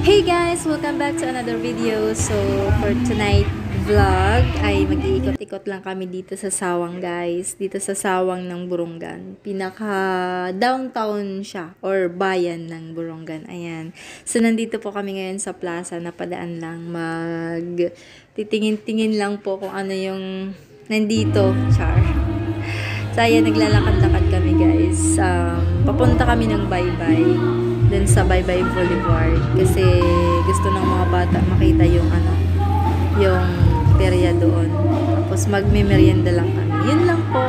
Hey guys! Welcome back to another video. So, for tonight vlog ay mag-iikot-ikot lang kami dito sa Sawang guys. Dito sa Sawang ng Borongan. Pinaka-downtown siya or bayan ng Borongan. Ayan. So, nandito po kami ngayon sa plaza. Napadaan lang. Titingin-tingin lang po kung ano yung nandito. Char. So, ayan, naglalakad-lakad kami guys. Papunta kami ng Baybay. Dun sa Baybay Boulevard kasi gusto ng mga bata makita yung yung perya doon. Tapos magme-merienda lang kami. Yun lang po.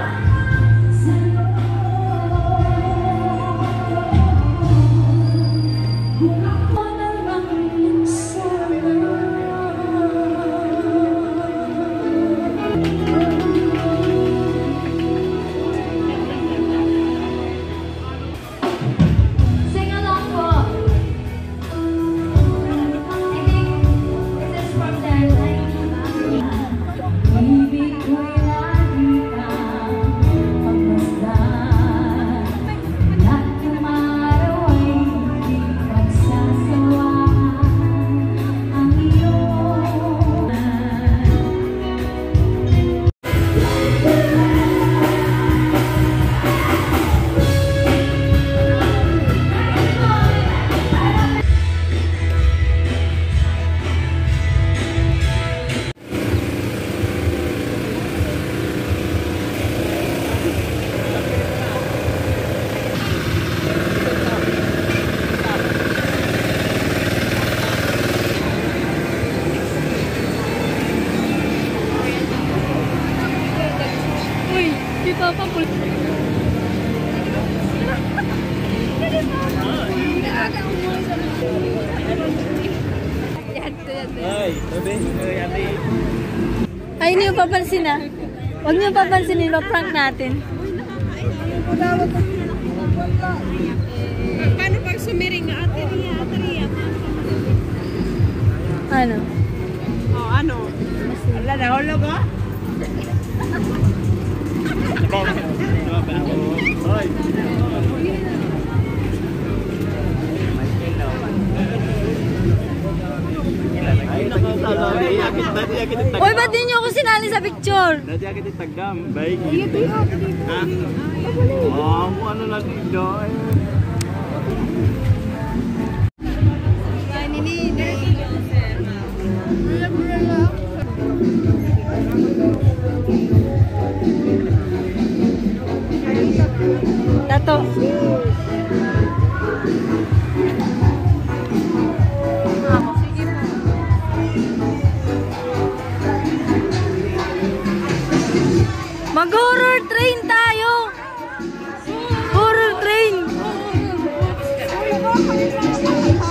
Ay, hindi mo papansin na. Huwag niyo papansinin, ma-prank natin. Paano pag sumiring na ateriya? Ano? Oh, ano? Wala na, hulog oh? Uy, ba't di niyo ako sinali sa picture? Dati agad itagam, baik. Ha? Oh, ano na dito? Tato. Mag-horror train tayo! Horror train!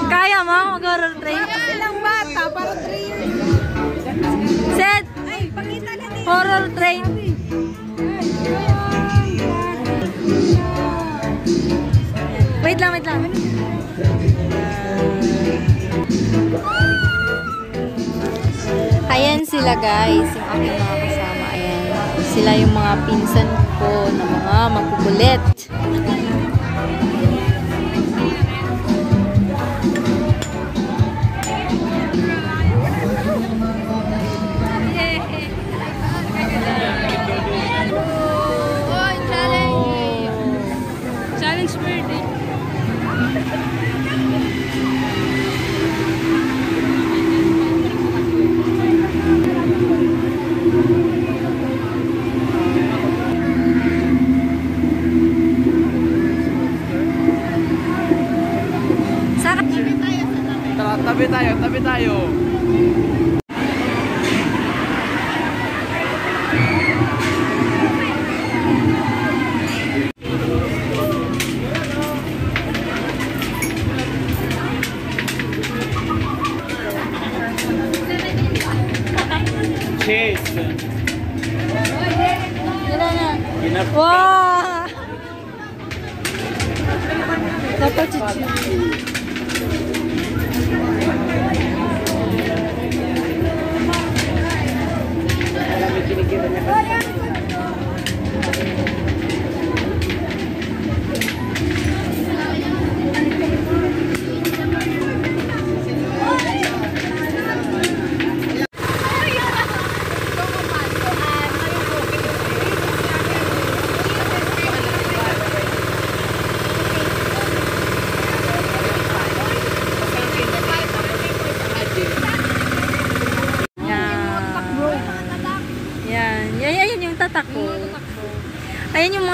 Kaya mo mag-horror train? Ilang bata? Para 3 years. Set! Ay, pakita na din. Horror train! Wait lang. Ayan sila guys, yung aking mga kasama. Ayan. Sila yung mga pinsan ko na mga magkukulit. Challenge birthday. Tabi tayo. Cheers. Wow! Dapat chichi.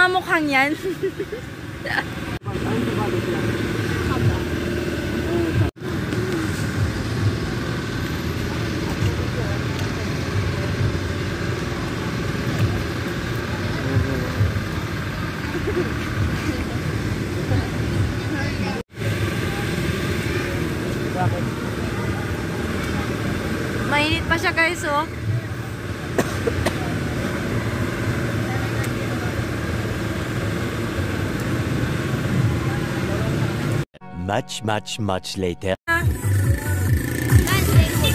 mga mukhang yan. Mainit pa siya guys, oh. Much later.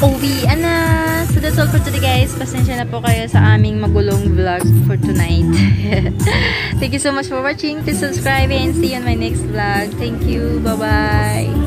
Uwian na! So that's all for today guys. Pasensya na po kayo sa aming magulong vlog for tonight. Thank you so much for watching. Please subscribe and see you on my next vlog. Thank you. Bye-bye!